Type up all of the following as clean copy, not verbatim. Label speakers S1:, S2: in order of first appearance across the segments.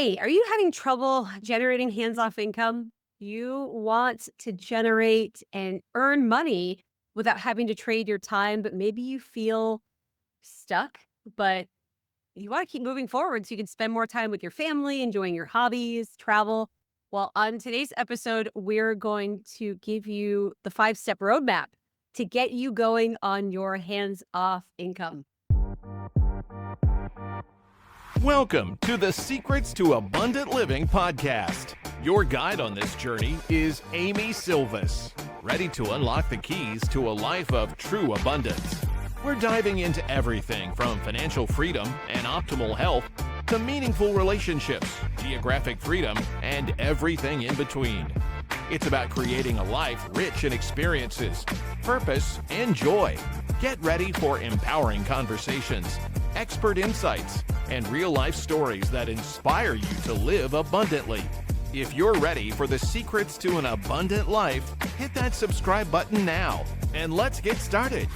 S1: Hey, are you having trouble generating hands-off income? You want to generate and earn money without having to trade your time, but maybe you feel stuck, but you want to keep moving forward so you can spend more time with your family, enjoying your hobbies, travel. Well, on today's episode, we're going to give you the 5-step roadmap to get you going on your hands-off income.
S2: Welcome to the Secrets to Abundant Living podcast. Your guide on this journey is Amy Sylvis, ready to unlock the keys to a life of true abundance. We're diving into everything from financial freedom and optimal health to meaningful relationships, geographic freedom, and everything in between. It's about creating a life rich in experiences, purpose, and joy. Get ready for empowering conversations, expert insights, and real-life stories that inspire you to live abundantly. If you're ready for the secrets to an abundant life, hit that subscribe button now, and let's get started.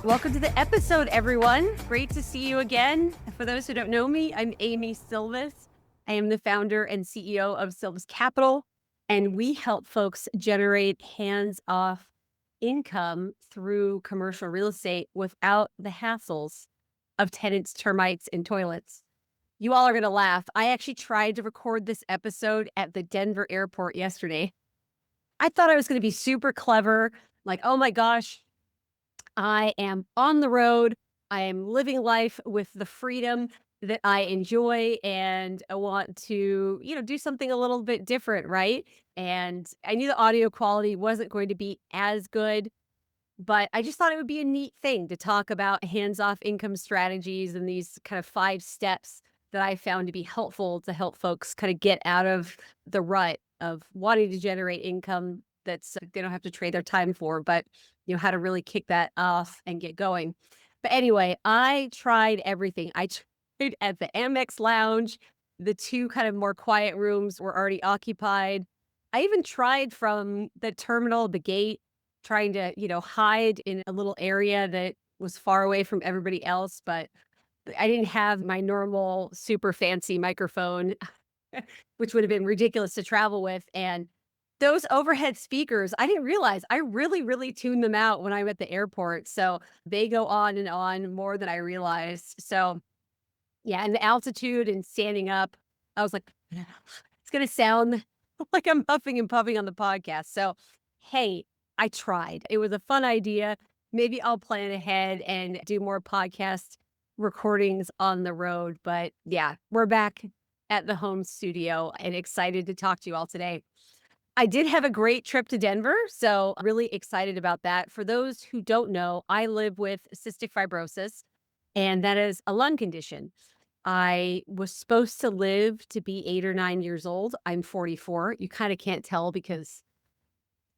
S1: Welcome to the episode, everyone. Great to see you again. For those who don't know me, I'm Amy Sylvis. I am the founder and CEO of Sylvis Capital, and we help folks generate hands-off income through commercial real estate without the hassles of tenants, termites, and toilets. You all are going to laugh. I actually tried to record this episode at the Denver airport yesterday. I thought I was going to be super clever, like, oh my gosh, I am on the road. I am living life with the freedom that I enjoy, and I want to, do something a little bit different, right? And I knew the audio quality wasn't going to be as good, but I just thought it would be a neat thing to talk about hands-off income strategies and these kind of 5 steps that I found to be helpful to help folks kind of get out of the rut of wanting to generate income that's they don't have to trade their time for, but how to really kick that off and get going. But anyway, I tried everything. I tried at the Amex lounge. The 2 kind of more quiet rooms were already occupied. I even tried from the terminal, the gate, trying to, hide in a little area that was far away from everybody else, but I didn't have my normal super fancy microphone, which would have been ridiculous to travel with. And those overhead speakers, I didn't realize I really, really tuned them out when I'm at the airport. So they go on and on more than I realized. So yeah, and the altitude and standing up, I was like, it's going to sound like I'm huffing and puffing on the podcast. So, hey, I tried. It was a fun idea. Maybe I'll plan ahead and do more podcast recordings on the road. But yeah, we're back at the home studio and excited to talk to you all today. I did have a great trip to Denver, so really excited about that. For those who don't know, I live with cystic fibrosis, and that is a lung condition. I was supposed to live to be 8 or 9 years old. I'm 44. You kind of can't tell because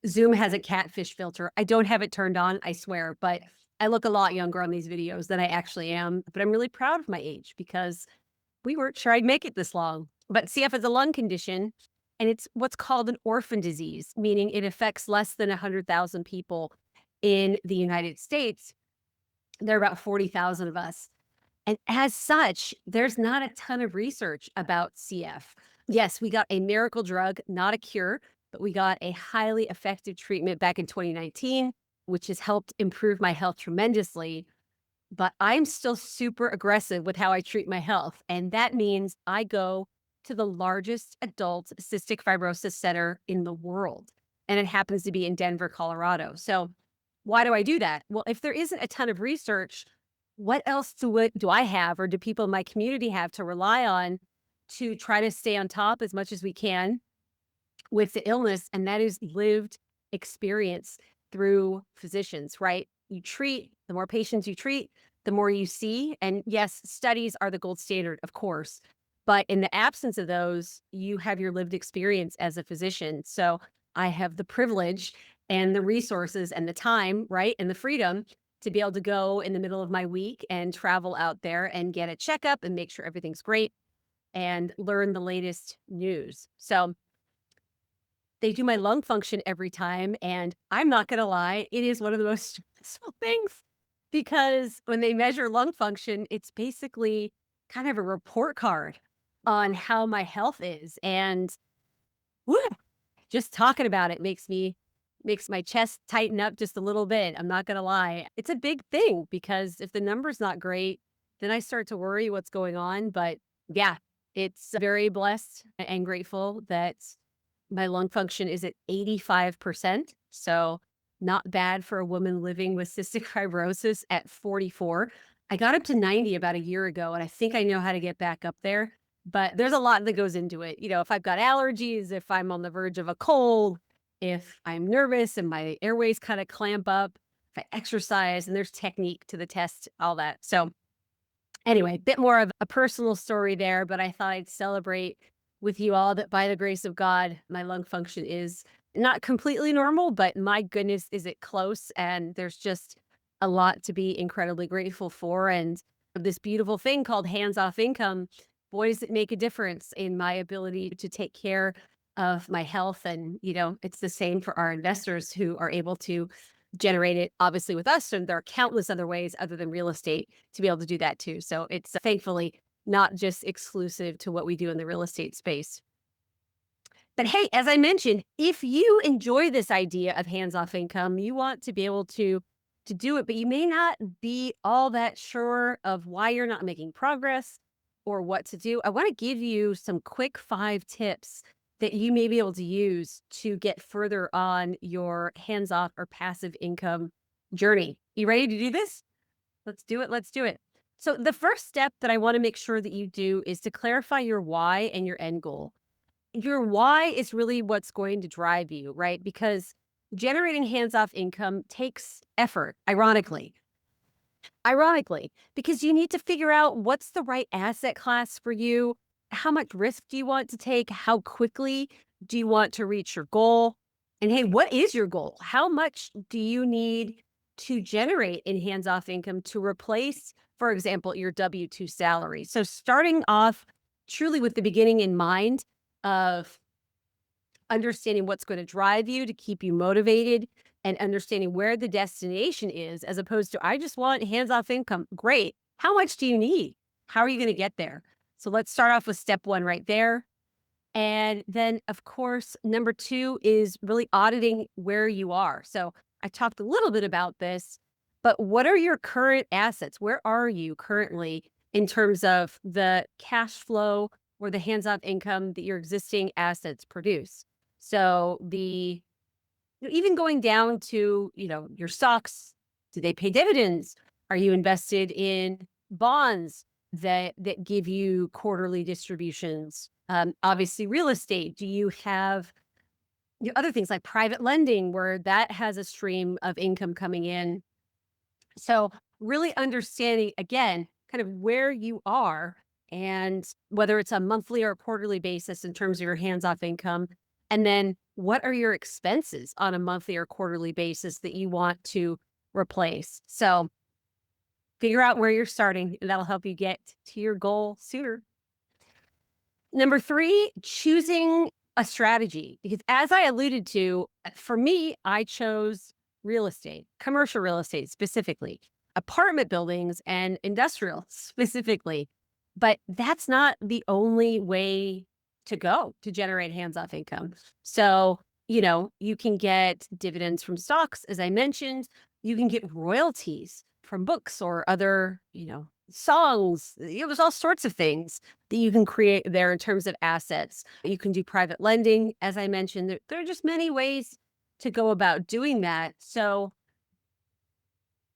S1: Zoom has a catfish filter. I don't have it turned on, I swear, but I look a lot younger on these videos than I actually am. But I'm really proud of my age because we weren't sure I'd make it this long. But CF is a lung condition, and it's what's called an orphan disease, meaning it affects less than 100,000 people in the United States. There are about 40,000 of us. And as such, there's not a ton of research about CF. Yes, we got a miracle drug, not a cure, but we got a highly effective treatment back in 2019, which has helped improve my health tremendously. But I'm still super aggressive with how I treat my health. And that means I go to the largest adult cystic fibrosis center in the world. And it happens to be in Denver, Colorado. So why do I do that? Well, if there isn't a ton of research, what else do I have, or do people in my community have to rely on to try to stay on top as much as we can with the illness? And that is lived experience through physicians, right? The more patients you treat, the more you see. And yes, studies are the gold standard, of course. But in the absence of those, you have your lived experience as a physician. So I have the privilege and the resources and the time, right? And the freedom to be able to go in the middle of my week and travel out there and get a checkup and make sure everything's great and learn the latest news. So they do my lung function every time. And I'm not going to lie, it is one of the most stressful things because when they measure lung function, it's basically kind of a report card on how my health is. And woo, just talking about it makes my chest tighten up just a little bit. I'm not gonna lie. It's a big thing because if the number's not great, then I start to worry what's going on. But yeah, it's very blessed and grateful that my lung function is at 85%. So not bad for a woman living with cystic fibrosis at 44. I got up to 90 about a year ago, and I think I know how to get back up there. But there's a lot that goes into it. If I've got allergies, if I'm on the verge of a cold, if I'm nervous and my airways kind of clamp up, if I exercise, and there's technique to the test, all that. So anyway, bit more of a personal story there, but I thought I'd celebrate with you all that by the grace of God, my lung function is not completely normal, but my goodness, is it close? And there's just a lot to be incredibly grateful for. And this beautiful thing called hands off income, boy, does it make a difference in my ability to take care of my health. And, it's the same for our investors who are able to generate it obviously with us. And there are countless other ways other than real estate to be able to do that too. So it's thankfully not just exclusive to what we do in the real estate space. But hey, as I mentioned, if you enjoy this idea of hands-off income, you want to be able to do it, but you may not be all that sure of why you're not making progress or what to do. I want to give you some quick 5 tips that you may be able to use to get further on your hands-off or passive income journey. You ready to do this? Let's do it. Let's do it. So the first step that I want to make sure that you do is to clarify your why and your end goal. Your why is really what's going to drive you, right? Because generating hands-off income takes effort, ironically, because you need to figure out what's the right asset class for you. How much risk do you want to take? How quickly do you want to reach your goal? And hey, what is your goal? How much do you need to generate in hands-off income to replace, for example, your W-2 salary? So starting off truly with the beginning in mind of understanding what's going to drive you to keep you motivated and understanding where the destination is, as opposed to, I just want hands off income. Great. How much do you need? How are you going to get there? So let's start off with step one right there. And then, of course, number two is really auditing where you are. So I talked a little bit about this, but what are your current assets? Where are you currently in terms of the cash flow or the hands-off income that your existing assets produce? So even going down to, your stocks, do they pay dividends? Are you invested in bonds that give you quarterly distributions? Obviously, real estate. Do you have other things like private lending where that has a stream of income coming in? So really understanding, again, kind of where you are and whether it's a monthly or a quarterly basis in terms of your hands-off income. And then what are your expenses on a monthly or quarterly basis that you want to replace? So figure out where you're starting, and that'll help you get to your goal sooner. Number three, choosing a strategy. Because as I alluded to, for me, I chose real estate, commercial real estate specifically, apartment buildings and industrial specifically. But that's not the only way to go to generate hands-off income. So, you can get dividends from stocks, as I mentioned. You can get royalties from books or other, songs. There's all sorts of things that you can create there in terms of assets. You can do private lending, as I mentioned. There are just many ways to go about doing that. So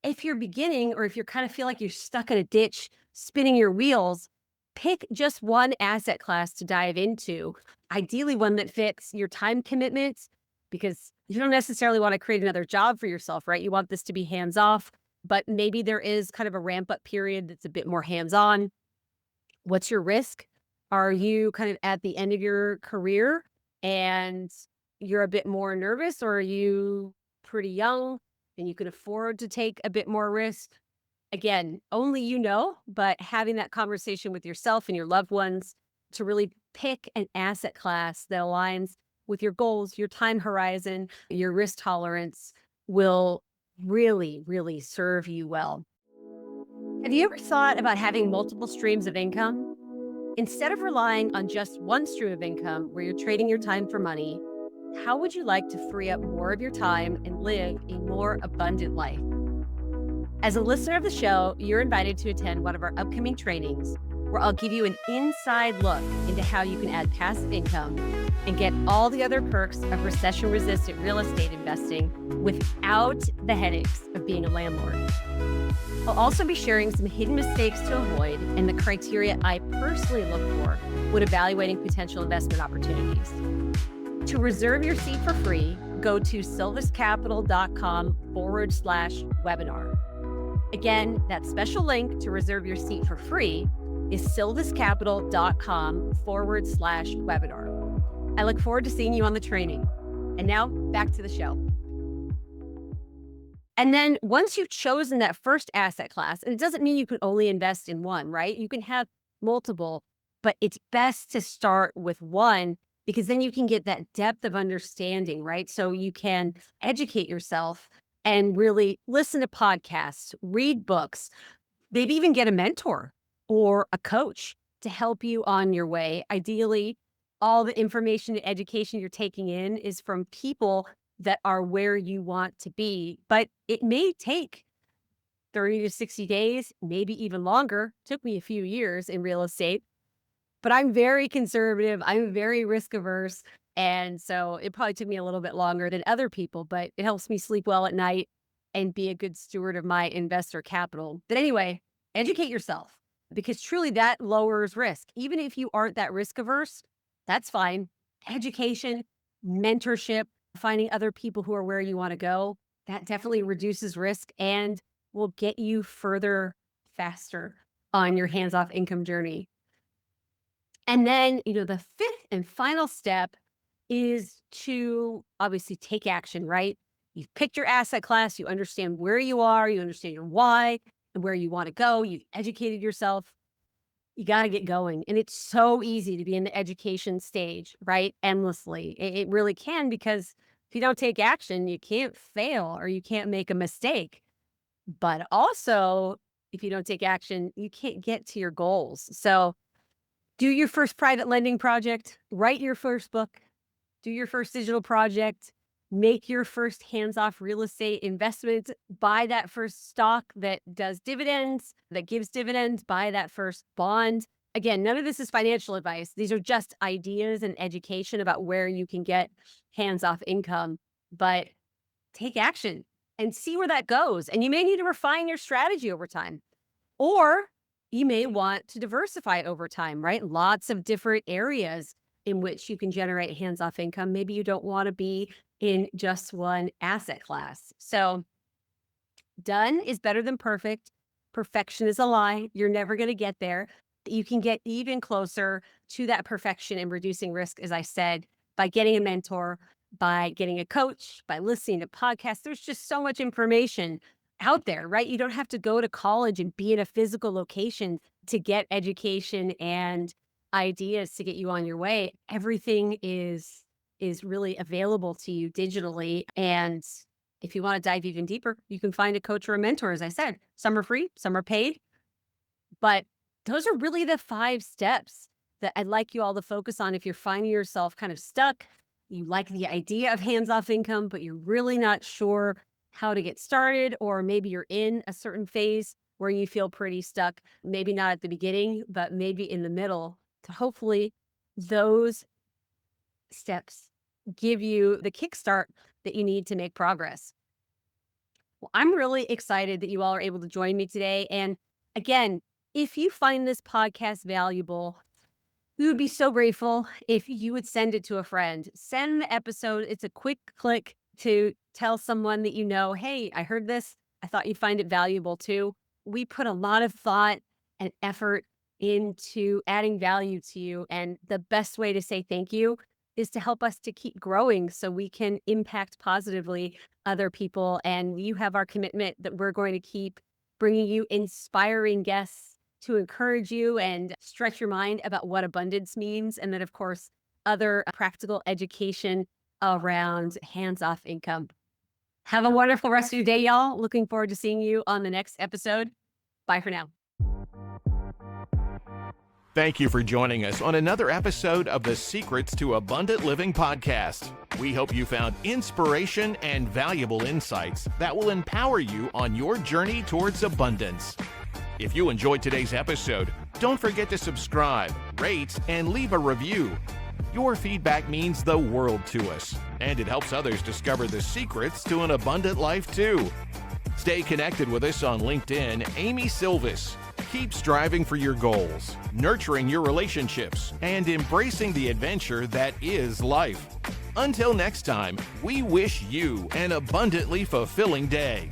S1: if you're beginning or if you're kind of feel like you're stuck in a ditch, spinning your wheels, pick just one asset class to dive into. Ideally, one that fits your time commitments, because you don't necessarily want to create another job for yourself, right? You want this to be hands off, but maybe there is kind of a ramp up period that's a bit more hands on. What's your risk? Are you kind of at the end of your career and you're a bit more nervous, or are you pretty young and you can afford to take a bit more risk? Again, only you know, but having that conversation with yourself and your loved ones to really pick an asset class that aligns with your goals, your time horizon, your risk tolerance will really, really serve you well. Have you ever thought about having multiple streams of income? Instead of relying on just one stream of income where you're trading your time for money, how would you like to free up more of your time and live a more abundant life? As a listener of the show, you're invited to attend one of our upcoming trainings where I'll give you an inside look into how you can add passive income and get all the other perks of recession resistant real estate investing without the headaches of being a landlord. I'll also be sharing some hidden mistakes to avoid and the criteria I personally look for when evaluating potential investment opportunities. To reserve your seat for free, go to sylviscapital.com/webinar. Again, that special link to reserve your seat for free is sylviscapital.com/webinar. I look forward to seeing you on the training. And now back to the show. And then once you've chosen that first asset class, and it doesn't mean you can only invest in one, right? You can have multiple, but it's best to start with one because then you can get that depth of understanding, right? So you can educate yourself and really listen to podcasts, read books, maybe even get a mentor or a coach to help you on your way. Ideally, all the information and education you're taking in is from people that are where you want to be, but it may take 30 to 60 days, maybe even longer. Took me a few years in real estate, but I'm very conservative. I'm very risk averse. And so it probably took me a little bit longer than other people, but it helps me sleep well at night and be a good steward of my investor capital. But anyway, educate yourself because truly that lowers risk. Even if you aren't that risk averse, that's fine. Education, mentorship, finding other people who are where you want to go, that definitely reduces risk and will get you further faster on your hands-off income journey. And then, the fifth and final step is to obviously take action, right? You've picked your asset class, you understand where you are, you understand your why and where you want to go, you've educated yourself. You got to get going. And it's so easy to be in the education stage, right? Endlessly. It really can, because if you don't take action, you can't fail or you can't make a mistake. But also, if you don't take action, you can't get to your goals. So do your first private lending project, write your first book, do your first digital project, make your first hands-off real estate investment, buy that first stock that does dividends, that gives dividends, buy that first bond. Again, none of this is financial advice. These are just ideas and education about where you can get hands-off income, but take action and see where that goes. And you may need to refine your strategy over time, or you may want to diversify over time, right? Lots of different areas in which you can generate hands-off income. Maybe you don't want to be in just one asset class. So done is better than perfect. Perfection is a lie. You're never going to get there. You can get even closer to that perfection and reducing risk, as I said, by getting a mentor, by getting a coach, by listening to podcasts. There's just so much information out there, right? You don't have to go to college and be in a physical location to get education and ideas to get you on your way. Everything is really available to you digitally. And if you want to dive even deeper, you can find a coach or a mentor. As I said, some are free, some are paid, but those are really the 5 steps that I'd like you all to focus on if you're finding yourself kind of stuck. You like the idea of hands-off income, but you're really not sure how to get started, or maybe you're in a certain phase where you feel pretty stuck, maybe not at the beginning, but maybe in the middle. To hopefully those steps give you the kickstart that you need to make progress. Well, I'm really excited that you all are able to join me today. And again, if you find this podcast valuable, we would be so grateful if you would send it to a friend. Send the episode. It's a quick click to tell someone that you know, hey, I heard this. I thought you'd find it valuable too. We put a lot of thought and effort into adding value to you. And the best way to say thank you is to help us to keep growing so we can impact positively other people. And you have our commitment that we're going to keep bringing you inspiring guests to encourage you and stretch your mind about what abundance means. And then, of course, other practical education around hands-off income. Have a wonderful rest of your day, y'all. Looking forward to seeing you on the next episode. Bye for now.
S2: Thank you for joining us on another episode of the Secrets to Abundant Living podcast. We hope you found inspiration and valuable insights that will empower you on your journey towards abundance. If you enjoyed today's episode, don't forget to subscribe, rate, and leave a review. Your feedback means the world to us, and it helps others discover the secrets to an abundant life too. Stay connected with us on LinkedIn, Amy Sylvis. Keep striving for your goals, nurturing your relationships, and embracing the adventure that is life. Until next time, we wish you an abundantly fulfilling day.